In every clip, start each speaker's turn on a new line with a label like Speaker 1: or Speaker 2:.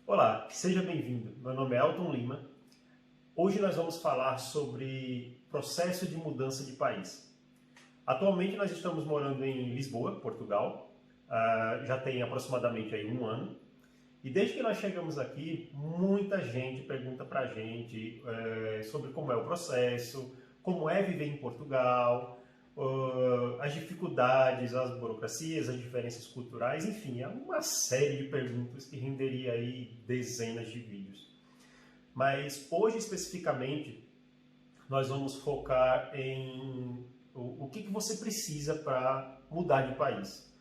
Speaker 1: Olá, seja bem-vindo. Meu nome é Elton Lima. Hoje nós vamos falar sobre processo de mudança de país. Atualmente nós estamos morando em Lisboa, Portugal. Já tem aproximadamente aí um ano. E desde que nós chegamos aqui, muita gente pergunta pra gente sobre como é o processo, como é viver em Portugal, as dificuldades, as burocracias, as diferenças culturais, enfim, é uma série de perguntas que renderia aí dezenas de vídeos. Mas hoje especificamente nós vamos focar em o que você precisa para mudar de país.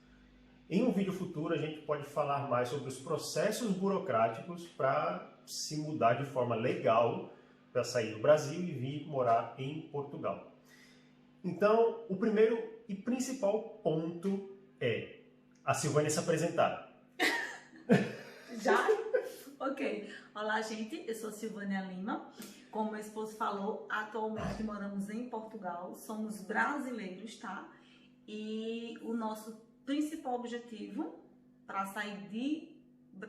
Speaker 1: Em um vídeo futuro a gente pode falar mais sobre os processos burocráticos para se mudar de forma legal, para sair do Brasil e vir morar em Portugal. Então, o primeiro e principal ponto é a Silvânia se apresentar.
Speaker 2: Já? Ok. Olá, gente. Eu sou Silvânia Lima. Como meu esposo falou, atualmente moramos em Portugal. Somos brasileiros, tá? E o nosso principal objetivo para sair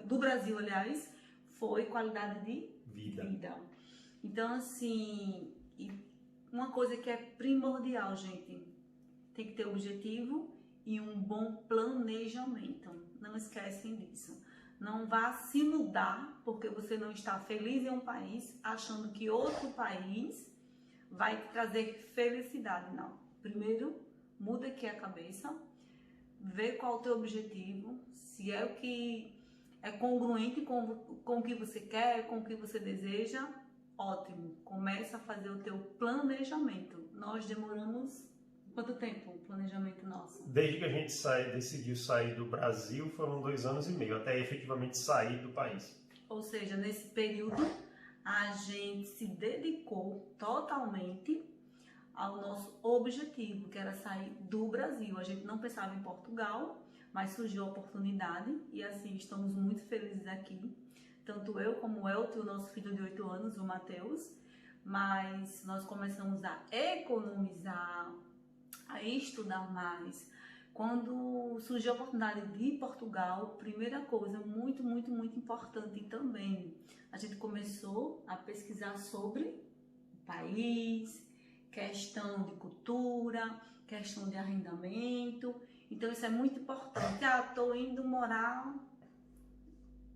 Speaker 2: do Brasil, aliás, foi qualidade de vida. Então, assim, uma coisa que é primordial, gente, tem que ter objetivo e um bom planejamento. Não esquecem disso. Não vá se mudar porque você não está feliz em um país, achando que outro país vai te trazer felicidade. Não. Primeiro, muda aqui a cabeça, vê qual é o teu objetivo, se é o que é congruente com o que você quer, com o que você deseja, ótimo. Começa a fazer o teu planejamento. Nós demoramos quanto tempo o planejamento nosso?
Speaker 1: Desde que a gente decidiu sair do Brasil, foram 2 anos e meio, até efetivamente sair do país.
Speaker 2: Ou seja, nesse período, a gente se dedicou totalmente ao nosso objetivo, que era sair do Brasil. A gente não pensava em Portugal, mas surgiu a oportunidade e assim, estamos muito felizes aqui. Tanto eu como o Elton, o nosso filho de 8 anos, o Matheus. Mas nós começamos a economizar, a estudar mais. Quando surgiu a oportunidade de ir Portugal, primeira coisa muito importante também, a gente começou a pesquisar sobre o país, questão de cultura, questão de arrendamento. Então isso é muito importante. Estou indo morar,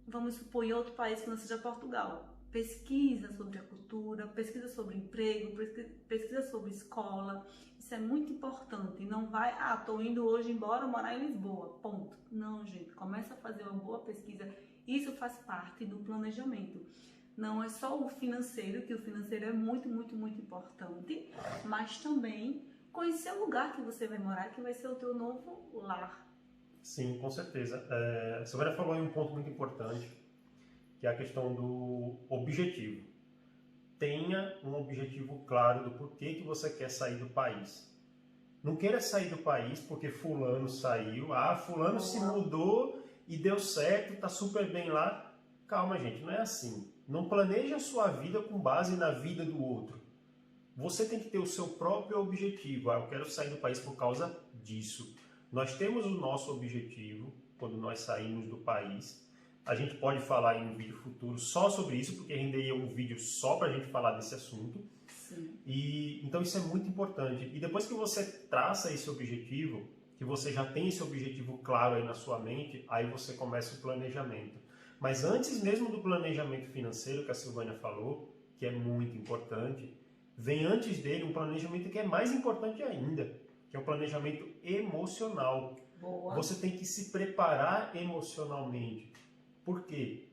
Speaker 2: vamos supor, em outro país que não seja Portugal. Pesquisa sobre a cultura, pesquisa sobre emprego, pesquisa sobre escola. Isso é muito importante. Não vai, estou indo hoje embora morar em Lisboa, ponto. Não, gente, começa a fazer uma boa pesquisa. Isso faz parte do planejamento. Não é só o financeiro, que o financeiro é muito importante, mas também conhecer o lugar que você vai morar, que vai ser o teu novo lar.
Speaker 1: Sim, com certeza. A Silvânia falou em um ponto muito importante, que é a questão do objetivo. Tenha um objetivo claro do porquê que você quer sair do país. Não queira sair do país porque fulano saiu, fulano se mudou e deu certo, tá super bem lá. Calma, gente, não é assim. Não planeje a sua vida com base na vida do outro. Você tem que ter o seu próprio objetivo. Eu quero sair do país por causa disso. Nós temos o nosso objetivo quando nós saímos do país. A gente pode falar em um vídeo futuro só sobre isso, porque renderia um vídeo só para a gente falar desse assunto.
Speaker 2: Sim.
Speaker 1: Então isso é muito importante. E depois que você traça esse objetivo, que você já tem esse objetivo claro aí na sua mente, aí você começa o planejamento. Mas antes mesmo do planejamento financeiro que a Silvânia falou, que é muito importante, vem antes dele um planejamento que é mais importante ainda, que é o planejamento emocional.
Speaker 2: Boa.
Speaker 1: Você tem que se preparar emocionalmente. Por quê?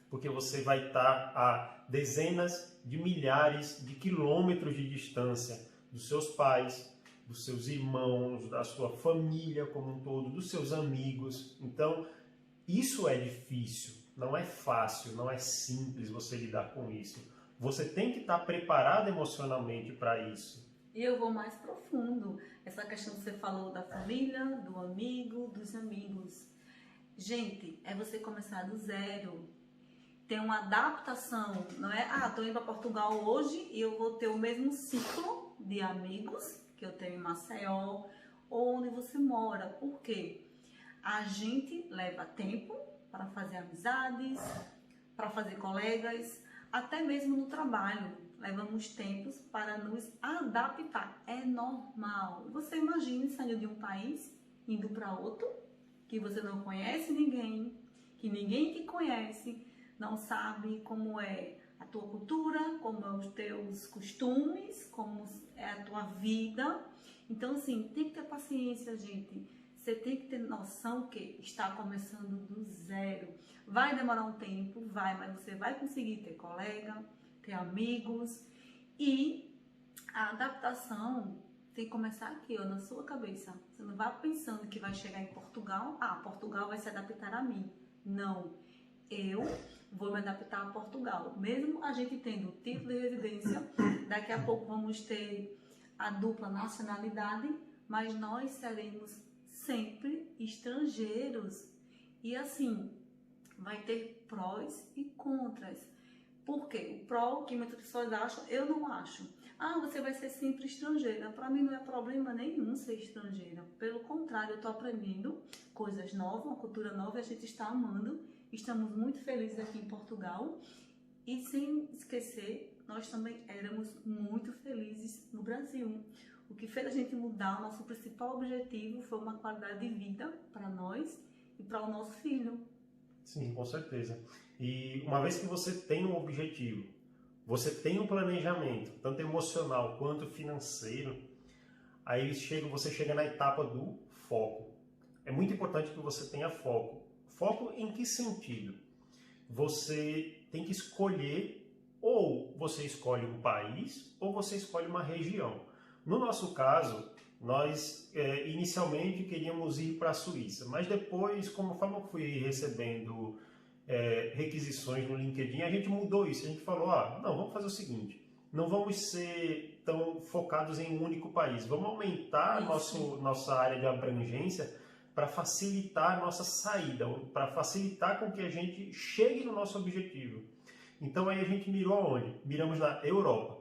Speaker 1: Porque você vai estar a dezenas de milhares de quilômetros de distância dos seus pais, dos seus irmãos, da sua família como um todo, dos seus amigos. Então, isso é difícil, não é fácil, não é simples você lidar com isso. Você tem que estar preparado emocionalmente para isso.
Speaker 2: E eu vou mais profundo. Essa questão que você falou da família, do amigo, dos amigos. Gente, é você começar do zero. Ter uma adaptação, não é? Estou indo para Portugal hoje e eu vou ter o mesmo ciclo de amigos que eu tenho em Maceió ou onde você mora. Por quê? A gente leva tempo para fazer amizades, para fazer colegas, até mesmo no trabalho. Levamos tempos para nos adaptar. É normal. Você imagine saindo de um país, indo para outro, que você não conhece ninguém, que ninguém te conhece, não sabe como é a tua cultura, como é os teus costumes, como é a tua vida. Então, assim, tem que ter paciência, gente. Você tem que ter noção que está começando do zero. Vai demorar um tempo, vai, mas você vai conseguir ter colega, ter amigos. E a adaptação tem que começar aqui, ó, na sua cabeça. Você não vai pensando que vai chegar em Portugal, Portugal vai se adaptar a mim. Não, eu vou me adaptar a Portugal. Mesmo a gente tendo o título de residência, daqui a pouco vamos ter a dupla nacionalidade, mas nós seremos sempre estrangeiros. E assim, vai ter prós e contras. Por quê? O pró, que muitas pessoas acham, eu não acho. Você vai ser sempre estrangeira. Para mim não é problema nenhum ser estrangeira. Pelo contrário, eu estou aprendendo coisas novas, uma cultura nova, a gente está amando. Estamos muito felizes aqui em Portugal. E sem esquecer, nós também éramos muito felizes no Brasil. O que fez a gente mudar, o nosso principal objetivo foi uma qualidade de vida para nós e para o nosso filho.
Speaker 1: Sim, com certeza. E uma vez que você tem um objetivo, você tem um planejamento, tanto emocional quanto financeiro, aí você chega na etapa do foco. É muito importante que você tenha foco. Foco em que sentido? Você tem que escolher, ou você escolhe um país, ou você escolhe uma região. No nosso caso, nós inicialmente queríamos ir para a Suíça, mas depois, conforme eu fui recebendo requisições no LinkedIn, a gente mudou isso. A gente falou, não, vamos fazer o seguinte, não vamos ser tão focados em um único país, vamos aumentar nossa área de abrangência para facilitar a nossa saída, para facilitar com que a gente chegue no nosso objetivo. Então aí a gente mirou aonde? Miramos na Europa.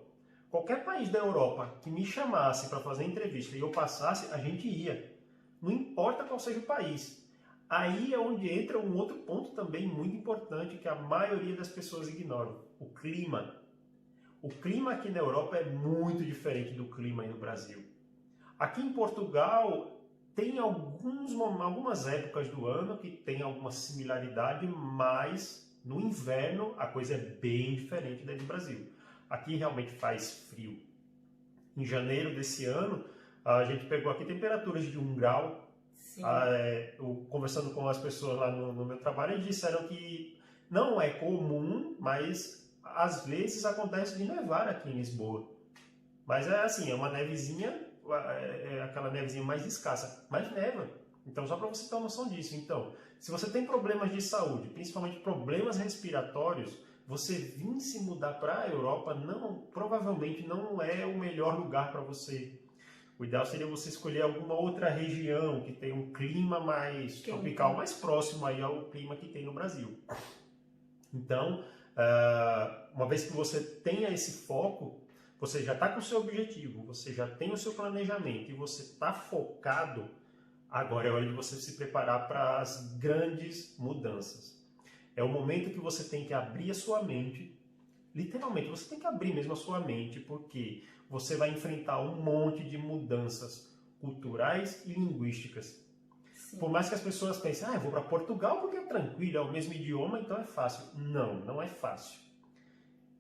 Speaker 1: Qualquer país da Europa que me chamasse para fazer entrevista e eu passasse, a gente ia. Não importa qual seja o país. Aí é onde entra um outro ponto também muito importante que a maioria das pessoas ignoram. O clima. O clima aqui na Europa é muito diferente do clima aí no Brasil. Aqui em Portugal tem algumas épocas do ano que tem alguma similaridade, mas no inverno a coisa é bem diferente da do Brasil. Aqui realmente faz frio. Em janeiro desse ano, a gente pegou aqui temperaturas de 1 grau. Conversando com as pessoas lá no meu trabalho, eles disseram que não é comum, mas às vezes acontece de nevar aqui em Lisboa. Mas é assim, é uma nevezinha, aquela nevezinha mais escassa, mas neva. Então, só para você ter uma noção disso. Então, se você tem problemas de saúde, principalmente problemas respiratórios, você vir se mudar para a Europa provavelmente não é o melhor lugar para você. O ideal seria você escolher alguma outra região que tenha um clima mais tropical, mais próximo aí ao clima que tem no Brasil. Então, uma vez que você tenha esse foco, você já está com o seu objetivo, você já tem o seu planejamento e você está focado, agora é hora de você se preparar para as grandes mudanças. É o momento que você tem que abrir a sua mente, literalmente, você tem que abrir mesmo a sua mente, porque você vai enfrentar um monte de mudanças culturais e linguísticas. Sim. Por mais que as pessoas pensem, eu vou para Portugal porque é tranquilo, é o mesmo idioma, então é fácil. Não é fácil.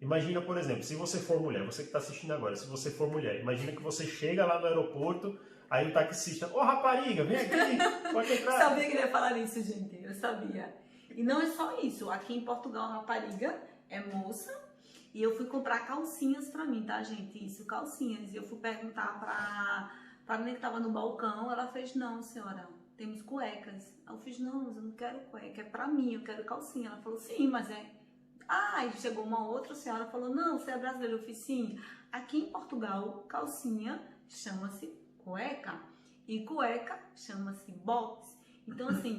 Speaker 1: Imagina, por exemplo, se você for mulher, você que está assistindo agora, se você for mulher, imagina que você chega lá no aeroporto, aí o taxista, rapariga, vem aqui, pode entrar.
Speaker 2: Eu sabia que ele ia falar isso, gente, eu sabia. E não é só isso, aqui em Portugal a rapariga é moça e eu fui comprar calcinhas pra mim, tá, gente? Isso, calcinhas. E eu fui perguntar pra menina que tava no balcão, ela fez, não, senhora, temos cuecas. Eu fiz, não, mas eu não quero cueca, é pra mim, eu quero calcinha. Ela falou, sim, mas é... Aí chegou uma outra senhora e falou, não, você é brasileira? Eu fiz, sim. Aqui em Portugal, calcinha chama-se cueca e cueca chama-se box. Então, assim,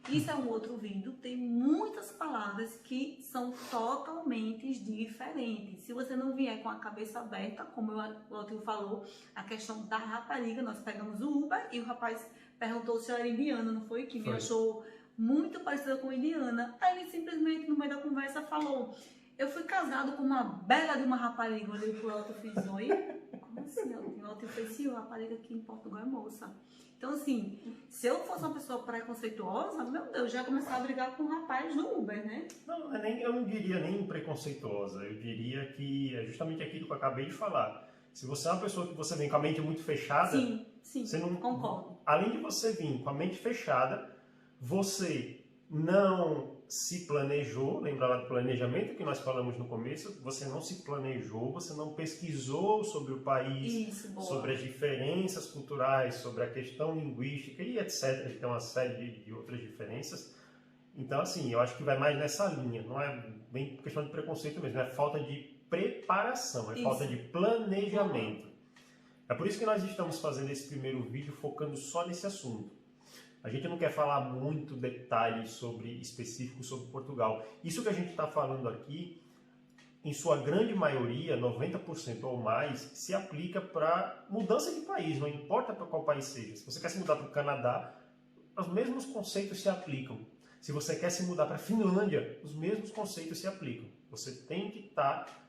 Speaker 2: isso é um outro vídeo, tem muitas palavras que são totalmente diferentes. Se você não vier com a cabeça aberta, como o Otto falou, a questão da rapariga, nós pegamos o Uber e o rapaz perguntou se eu era indiana, não foi? Que me achou muito parecida com indiana. Aí ele simplesmente, no meio da conversa, Vanessa falou, eu fui casado com uma bela de uma rapariga, eu olhei pro Elton e fiz, oi? Como assim, Elton? O Elton fez, sim, a rapariga aqui em Portugal é moça. Então, assim, se eu fosse uma pessoa preconceituosa, meu Deus, já ia começar a brigar com o rapaz do Uber, né?
Speaker 1: Não, eu não diria nem preconceituosa, eu diria que é justamente aquilo que eu acabei de falar. Se você é uma pessoa que você vem com a mente muito fechada,
Speaker 2: Sim,
Speaker 1: você não,
Speaker 2: concordo.
Speaker 1: além de você vir com a mente fechada, você não se planejou, lembra lá do planejamento que nós falamos no começo, você não se planejou, você não pesquisou sobre o país, sobre as diferenças culturais, sobre a questão linguística e etc, que tem uma série de outras diferenças. Então, assim, eu acho que vai mais nessa linha, não é bem questão de preconceito mesmo, é falta de preparação, é falta de planejamento. É por isso que nós estamos fazendo esse primeiro vídeo focando só nesse assunto. A gente não quer falar muito detalhes específicos sobre Portugal. Isso que a gente está falando aqui, em sua grande maioria, 90% ou mais, se aplica para mudança de país, não importa para qual país seja. Se você quer se mudar para o Canadá, os mesmos conceitos se aplicam. Se você quer se mudar para a Finlândia, os mesmos conceitos se aplicam. Você tem que estar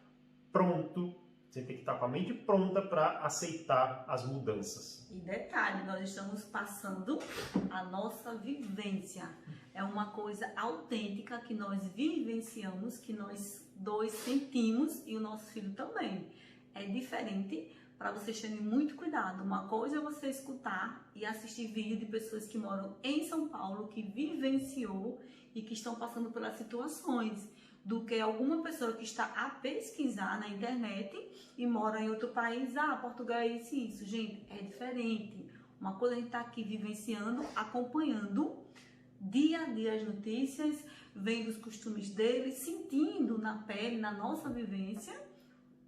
Speaker 1: pronto, você tem que estar com a mente pronta para aceitar as mudanças.
Speaker 2: E detalhe, nós estamos passando a nossa vivência. É uma coisa autêntica que nós vivenciamos, que nós dois sentimos e o nosso filho também. É diferente, para vocês terem muito cuidado. Uma coisa é você escutar e assistir vídeo de pessoas que moram em São Paulo, que vivenciou e que estão passando pelas situações, do que alguma pessoa que está a pesquisar na internet e mora em outro país, Portugal é isso e isso. Gente, é diferente. Uma coisa a gente está aqui vivenciando, acompanhando dia a dia as notícias, vendo os costumes deles, sentindo na pele, na nossa vivência.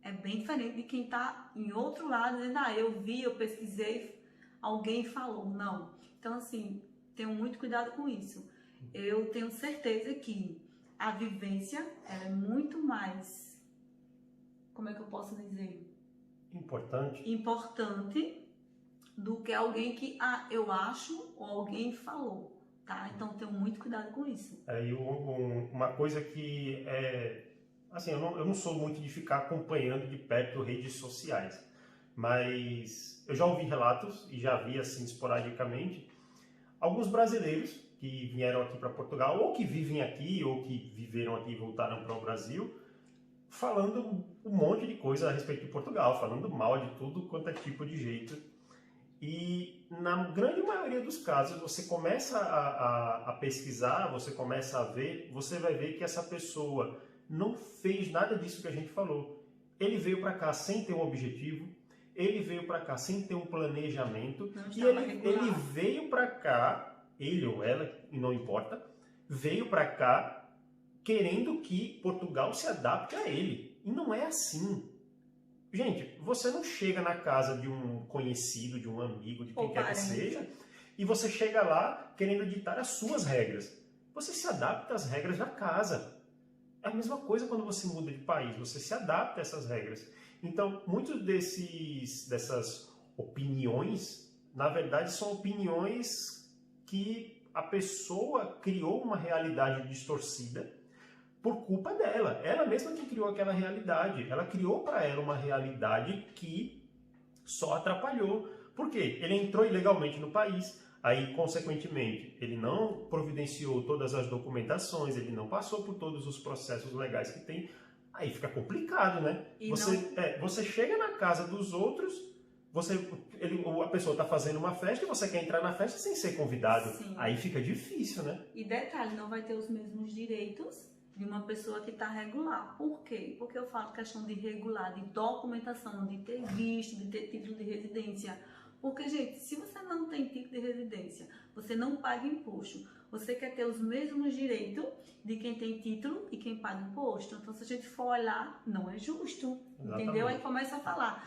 Speaker 2: É bem diferente de quem está em outro lado, dizendo, eu vi, eu pesquisei, alguém falou. Não. Então, assim, tenho muito cuidado com isso. Eu tenho certeza que a vivência é muito mais, como é que eu posso dizer? Importante do que alguém que, eu acho, ou alguém falou, tá? Então, tenho muito cuidado com isso.
Speaker 1: E uma coisa que assim, eu não sou muito de ficar acompanhando de perto redes sociais, mas eu já ouvi relatos e já vi assim esporadicamente alguns brasileiros que vieram aqui para Portugal, ou que vivem aqui, ou que viveram aqui e voltaram para o Brasil, falando um monte de coisa a respeito de Portugal, falando mal de tudo quanto é tipo de jeito. E na grande maioria dos casos, você começa a pesquisar, você começa a ver, você vai ver que essa pessoa não fez nada disso que a gente falou. Ele veio para cá sem ter um objetivo, ele veio para cá sem ter um planejamento, e ele veio para cá, ele ou ela, e não importa, veio para cá querendo que Portugal se adapte a ele. E não é assim. Gente, você não chega na casa de um conhecido, de um amigo, de quem quer que seja, e você chega lá querendo ditar as suas regras. Você se adapta às regras da casa. É a mesma coisa quando você muda de país, você se adapta a essas regras. Então, muitas dessas opiniões, na verdade, são opiniões que a pessoa criou uma realidade distorcida por culpa dela. Ela mesma que criou aquela realidade. Ela criou para ela uma realidade que só atrapalhou. Por quê? Ele entrou ilegalmente no país, aí, consequentemente, ele não providenciou todas as documentações, ele não passou por todos os processos legais que tem. Aí fica complicado, né? Você chega na casa dos outros, a pessoa está fazendo uma festa e você quer entrar na festa sem ser convidado.
Speaker 2: Sim.
Speaker 1: Aí fica difícil, né?
Speaker 2: E detalhe, não vai ter os mesmos direitos de uma pessoa que está regular. Por quê? Porque eu falo questão de regular, de documentação, de ter visto, de ter título de residência. Porque, gente, se você não tem título de residência, você não paga imposto, você quer ter os mesmos direitos de quem tem título e quem paga imposto. Então, se a gente for olhar, não é justo. Exatamente. Entendeu? Aí começa a falar,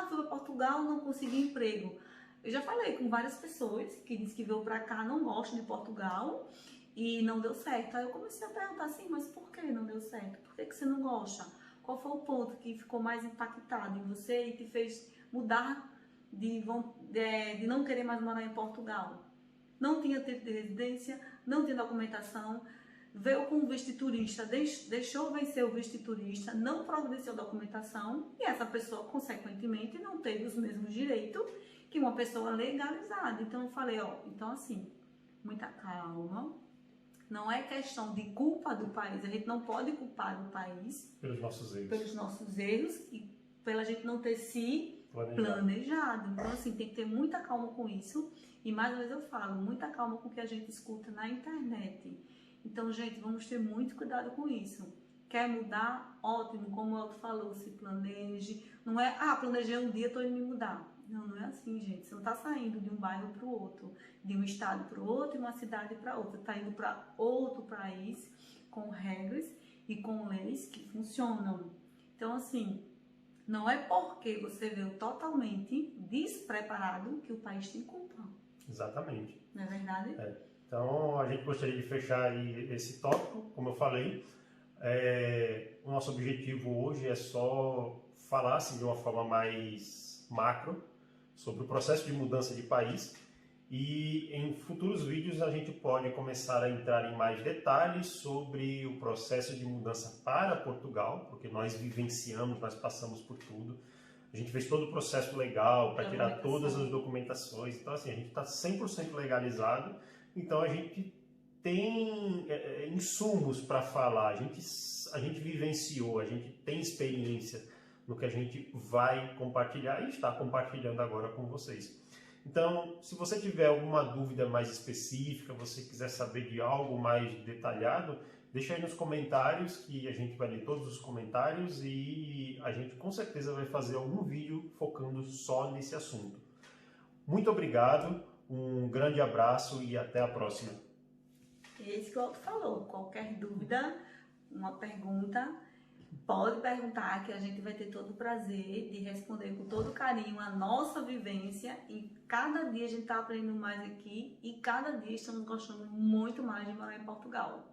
Speaker 2: fui para Portugal, não consegui emprego. Eu já falei com várias pessoas que dizem que veio para cá, não gostam de Portugal e não deu certo. Aí eu comecei a perguntar assim, mas por que não deu certo? Por que você não gosta? Qual foi o ponto que ficou mais impactado em você e te fez mudar de não querer mais morar em Portugal? Não tinha título de residência, não tinha documentação, veio com o visto de turista, deixou vencer o visto de turista, não providenciou documentação e essa pessoa, consequentemente, não teve os mesmos direitos que uma pessoa legalizada. Então eu falei, então assim, muita calma, não é questão de culpa do país, a gente não pode culpar o país
Speaker 1: pelos nossos
Speaker 2: erros e pela gente não ter se planejado. Então assim, tem que ter muita calma com isso e mais uma vez eu falo, muita calma com o que a gente escuta na internet. Então, gente, vamos ter muito cuidado com isso. Quer mudar? Ótimo, como o Elton falou, se planeje. Não é, planejei um dia, estou indo me mudar. Não, não é assim, gente. Você não está saindo de um bairro para o outro, de um estado para o outro e uma cidade para outra. Está indo para outro país com regras e com leis que funcionam. Então, assim, não é porque você veio totalmente despreparado que o país tem culpa.
Speaker 1: Exatamente.
Speaker 2: Não é verdade?
Speaker 1: Então, a gente gostaria de fechar aí esse tópico, como eu falei. O nosso objetivo hoje é só falar assim, de uma forma mais macro sobre o processo de mudança de país e em futuros vídeos a gente pode começar a entrar em mais detalhes sobre o processo de mudança para Portugal, porque nós vivenciamos, nós passamos por tudo. A gente fez todo o processo legal para tirar todas as documentações, então assim, a gente está 100% legalizado. Então a gente tem insumos para falar, a gente vivenciou, a gente tem experiência no que a gente vai compartilhar e está compartilhando agora com vocês. Então, se você tiver alguma dúvida mais específica, você quiser saber de algo mais detalhado, deixa aí nos comentários que a gente vai ler todos os comentários e a gente com certeza vai fazer algum vídeo focando só nesse assunto. Muito obrigado. Um grande abraço e até a próxima.
Speaker 2: É isso que o Otto falou. Qualquer dúvida, uma pergunta, pode perguntar que a gente vai ter todo o prazer de responder com todo carinho a nossa vivência e cada dia a gente está aprendendo mais aqui e cada dia estamos gostando muito mais de morar em Portugal.